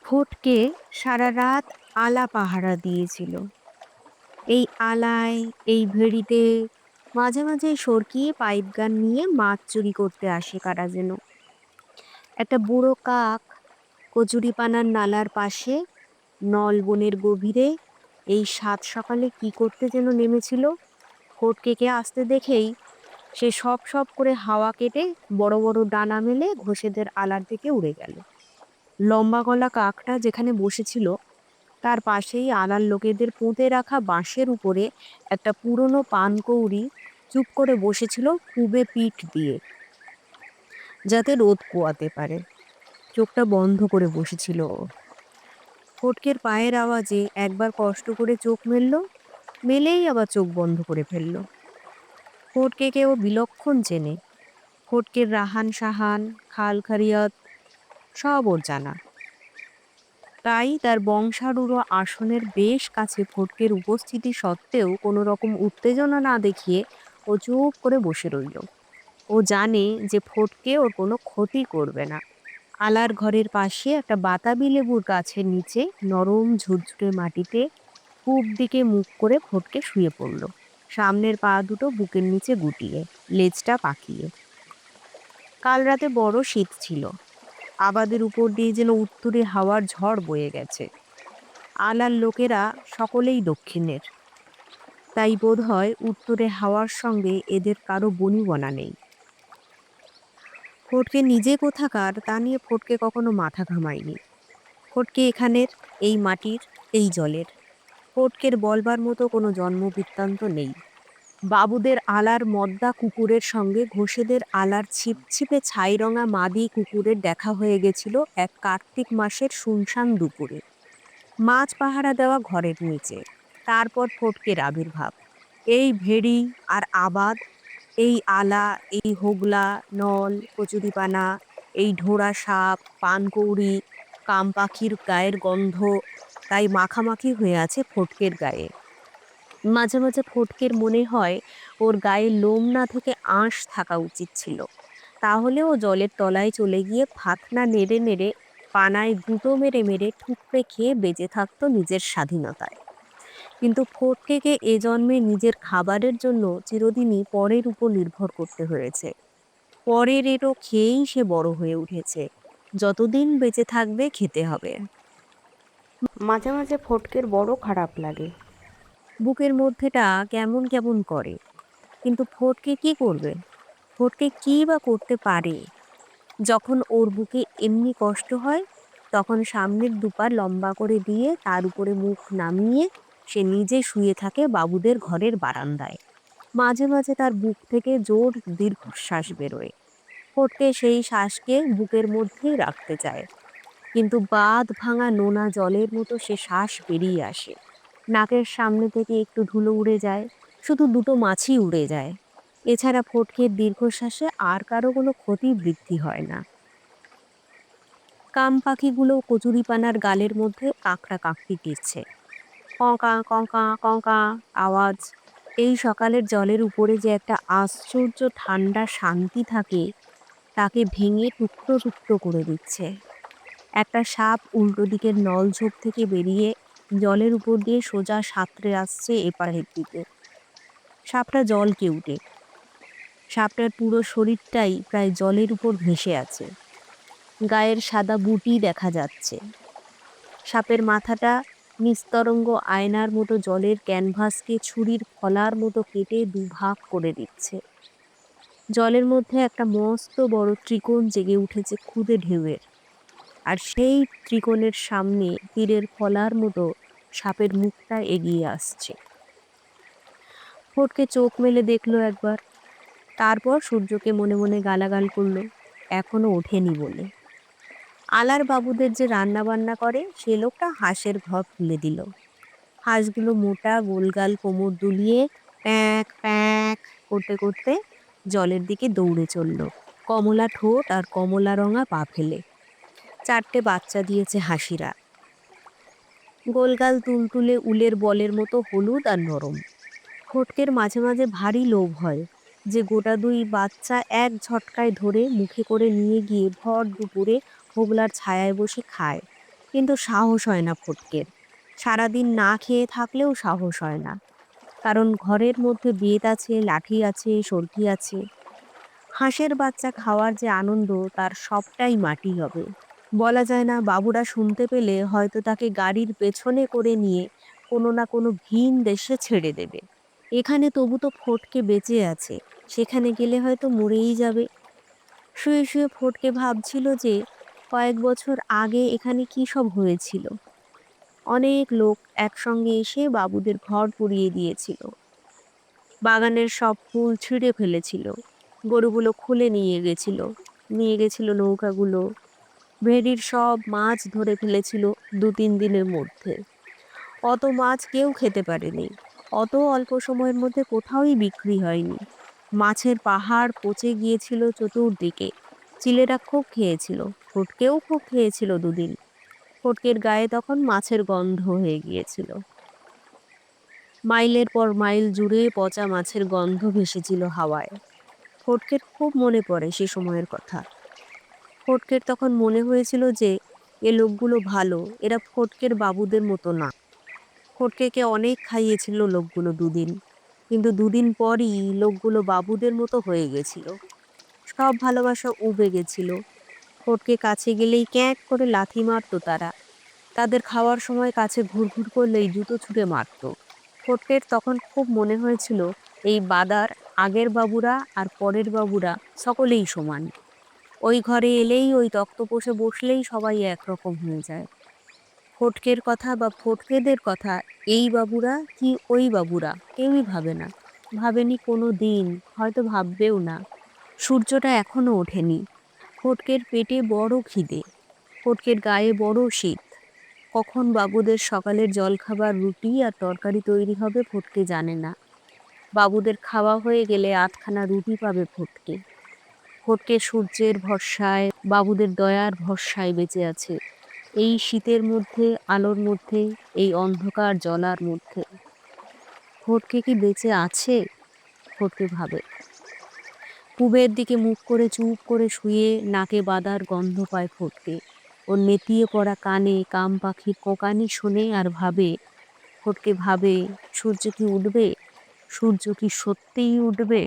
ফটকে সারা রাত আলা পাহারা দিয়েছিল। এই আলায়, এই ভেড়িতে মাঝে মাঝে সরকিয়ে পাইপ গান নিয়ে মাছ চুরি করতে আসে কারা যেন। একটা বুড়ো কাক কচুরিপানার নালার পাশে নলবনের গভীরে এই সাত সকালে কি করতে যেন নেমেছিল। ফটকেকে আসতে দেখেই সে সপ সপ করে হাওয়া কেটে বড় বড় ডানা মেলে ঘোষেদের আলার দিকে উড়ে গেল। লম্বা গলা কাকটা যেখানে বসেছিল তার পাশেই আলার লোকেদের পুঁতে রাখা বাঁশের উপরে একটা পুরনো পানকৌড়ি চুপ করে বসেছিল পুবে পিঠ দিয়ে, যাতে রোদ পোয়াতে পারে। চোখটা বন্ধ করে বসেছিল ও। ফটকের পায়ের আওয়াজে একবার কষ্ট করে চোখ মেলল, মেলেই আবার চোখ বন্ধ করে ফেলল। ফটকেকে ও বিলক্ষণ চেনে। ফটকের রাহান সাহান, খাল খারিয়ত সব ওর জানা। তাই তার বংশারূঢ় আসনের বেশ কাছে ফটকের উপস্থিতি সত্ত্বেও কোনো রকম উত্তেজনা না দেখিয়ে ও চুপ করে বসে রইল। ও জানে যে ফটকে ওর কোনো ক্ষতি করবে না। আলার ঘরের পাশে একটা বাতাবি লেবুর গাছের নিচে নরম ঝুরঝুরে মাটিতে পূব দিকে মুখ করে ফটকে শুয়ে পড়ল, সামনের পা দুটো বুকের নিচে গুটিয়ে, লেজটা পাকিয়ে। কাল রাতে বড় শীত ছিল। আবাদের উপর দিয়ে যেন উত্তুরে হাওয়ার ঝড় বয়ে গেছে। আলার লোকেরা সকলেই দক্ষিণের, তাই বোধহয় উত্তরে হাওয়ার সঙ্গে এদের কারো বনিবনা নেই। ফটকে নিজে কোথাকার তা নিয়ে ফটকে কখনো মাথা ঘামায়নি। ফটকে এখানের, এই মাটির, এই জলের। ফটকের বলবার মতো কোনো জন্ম বৃত্তান্ত নেই। বাবুদের আলার মদ্দা কুকুরের সঙ্গে ঘোষেদের আলার ছিপছিপে ছাইরঙা মাদি কুকুরের দেখা হয়ে গেছিল এক কার্তিক মাসের শুনশান দুপুরে, মাছ পাহারা দেওয়া ঘরের নিচে। তারপর ফটকের আবির্ভাব। এই ভেড়ি আর আবাদ, এই আলা, এই হোগলা, নল, কচুরিপানা, এই ঢোড়া সাপ, পানকৌড়ি, কাম পাখির গায়ের গন্ধ তাই মাখামাখি হয়ে আছে ফটকের গায়ে। মাঝে মাঝে ফটকের মনে হয় ওর গায়ে লোম না থেকে আঁশ থাকা উচিত ছিল, তাহলে ও জলের তলায় চলে গিয়ে ফাতনা নেড়ে নেড়ে পানায় গুঁতো মেরে মেরে ঠুকরে খেয়ে বেঁচে থাকতো নিজের স্বাধীনতায়। কিন্তু ফটকেকে এ জন্মে নিজের খাবারের জন্য চিরদিনই পরের উপর নির্ভর করতে হয়েছে। পরের এটো খেয়েই সে বড় হয়ে উঠেছে। যতদিন বেঁচে থাকবে খেতে হবে। মাঝে মাঝে ফটকের বড় খারাপ লাগে, বুকের মধ্যেটা কেমন কেমন করে। কিন্তু ফটকে কি করবে? ফটকে কি বা করতে পারে? যখন ওর বুকে এমনি কষ্ট হয়, তখন সামনের দুপা লম্বা করে দিয়ে তার উপরে মুখ নামিয়ে সে নিজে শুয়ে থাকে বাবুদের ঘরের বারান্দায়। মাঝে মাঝে তার বুক থেকে জোর দীর্ঘশ্বাস বেরোয়। ফটকে সেই শ্বাসকে বুকের মধ্যেই রাখতে চায়, কিন্তু বাঁধ ভাঙা নোনা জলের মতো সে শ্বাস বেরিয়ে আসে। নাকের সামনে থেকে একটু ধুলো উড়ে যায়, শুধু দুটো মাছি উড়ে যায়। এছাড়া ফটকের দীর্ঘশ্বাসে আর কারো কোনো ক্ষতি বৃদ্ধি হয় না। কাম পাখিগুলো কচুরিপানার গালের মধ্যে কাঁকড়া কাঁকড়ি দিচ্ছে, কঁকা কঁকা কঁকা আওয়াজ। এই সকালের জলের উপরে যে একটা আশ্চর্য ঠান্ডা শান্তি থাকে, তাকে ভেঙে টুকরো টুকরো করে দিচ্ছে। একটা সাপ উল্টো দিকের নলঝোপ থেকে বেরিয়ে জলের উপর দিয়ে সোজা সাঁতরে আসছে এপারের দিকে। সাপটা জল কেউটে। সাপটার পুরো শরীরটাই প্রায় জলের উপর ভেসে আছে। গায়ের সাদা বুটি দেখা যাচ্ছে। সাপের মাথাটা নিস্তরঙ্গ আয়নার মতো জলের ক্যানভাসকে ছুরির ফলার মতো কেটে দুভাগ করে দিচ্ছে। জলের মধ্যে একটা মস্ত বড় ত্রিকোণ জেগে উঠেছে খুদে ঢেউয়ের, আর সেই ত্রিকোণের সামনে তীরের ফলার মতো সাপের মুখটা এগিয়ে আসছে। ফটকে চোখ মেলে দেখলো একবার, তারপর সূর্যকে মনে মনে গালাগাল করলো এখনো ওঠেনি বলে। আলার বাবুদের যে রান্না বান্না করে সে লোকটা হাঁসের ঘর খুলে দিল। হাঁসগুলো মোটা গোলগাল কোমর দুলিয়ে প্যাঁক প্যাঁক করতে করতে জলের দিকে দৌড়ে চলল, কমলা ঠোঁট আর কমলা রঙা পা ফেলে। 4টে বাচ্চা দিয়েছে হাসিরা, গোলগাল তুলতুলে উলের বলের মতো হলুদ আর নরম। ফটকের মাঝে মাঝে ভারী লোভ হয় যে গোটা 2 বাচ্চা এক ঝটকায় ধরে মুখে করে নিয়ে গিয়ে ভর দুপুরে হোগলার ছায়ায় বসে খায়, কিন্তু সাহস হয় না ফটকের। সারাদিন না খেয়ে থাকলেও সাহস হয় না। কারণ ঘরের মধ্যে বেত আছে, লাঠি আছে, সড়কি আছে। হাঁসের বাচ্চা খাওয়ার যে আনন্দ, তার সবটাই মাটি হবে। বলা যায় না, বাবুরা শুনতে পেলে হয়তো তাকে গাড়ির পেছনে করে নিয়ে কোনো না কোনো ভিন দেশে ছেড়ে দেবে। এখানে তবু তো ফটকে বেঁচে আছে, সেখানে গেলে হয়তো মরেই যাবে। শুয়ে শুয়ে ফটকে ভাবছিল যে কয়েক বছর আগে এখানে কি সব হয়েছিল। অনেক লোক একসঙ্গে এসে বাবুদের ঘর পুড়িয়ে দিয়েছিল, বাগানের সব ফুল ছিঁড়ে ফেলেছিল, গরুগুলো খুলে নিয়ে গেছিল নৌকাগুলো, ভেড়ির সব মাছ ধরে ফেলেছিল ২-৩ দিনের মধ্যে। অত মাছ কেউ খেতে পারেনি। অত অল্প সময়ের মধ্যে কোথাওই বিক্রি হয়নি। মাছের পাহাড় পচে গিয়েছিল চতুর্দিকে। চিলেরা খুব খেয়েছিল, ফটকেও খুব খেয়েছিল ২ দিন। ফটকের গায়ে তখন মাছের গন্ধ হয়ে গিয়েছিল। মাইলের পর মাইল জুড়ে পচা মাছের গন্ধ ভেসেছিল হাওয়ায়। ফটকের খুব মনে পড়ে সে সময়ের কথা। ফটকের তখন মনে হয়েছিল যে এ লোকগুলো ভালো, এরা ফটকের বাবুদের মতো না। ফটকেকে অনেক খাইয়েছিল লোকগুলো ২ দিন। কিন্তু ২ দিন পরই লোকগুলো বাবুদের মতো হয়ে গেছিল। সব ভালোবাসা উবে গেছিল। ফটকে কাছে গেলেই ক্যাঁক করে লাথি মারতো তারা। তাদের খাওয়ার সময় কাছে ঘুরঘুর করলেই জুতো ছুঁড়ে মারত। ফটকের তখন খুব মনে হয়েছিল এই বাদার আগের বাবুরা আর পরের বাবুরা সকলেই সমান। ওই ঘরে এলেই, ওই তক্তপোষে বসলেই সবাই একরকম হয়ে যায়। ফটকের কথা বা ফটকেদের কথা এই বাবুরা কি ওই বাবুরা কেউই ভাবে না, ভাবেনি কোনো দিন, হয়তো ভাববেও না। সূর্যটা এখনো ওঠেনি। ফটকের পেটে বড় খিদে, ফটকের গায়ে বড় শীত। কখন বাবুদের সকালের জলখাবার রুটি আর তরকারি তৈরি হবে ফটকে জানে না। বাবুদের খাওয়া হয়ে গেলে ৮খানা রুটি পাবে ফটকে। ফটকে সূর্যের ভরসায়, বাবুদের দয়ার ভরসায় বেঁচে আছে। এই শীতের মধ্যে, আলোর মধ্যে, এই অন্ধকার জলার মধ্যে। ফটকে কি বেঁচে আছে? ফটকে ভাবে। পুবের দিকে মুখ করে চুপ করে শুয়ে নাকে বাদার গন্ধ পায় ফটকে। ওর নেতিয়ে পড়া কানে কাম পাখির কোঁকানি শোনে আর ভাবে। ফটকে ভাবে, সূর্য কি উঠবে? সূর্য কি সত্যিই উঠবে?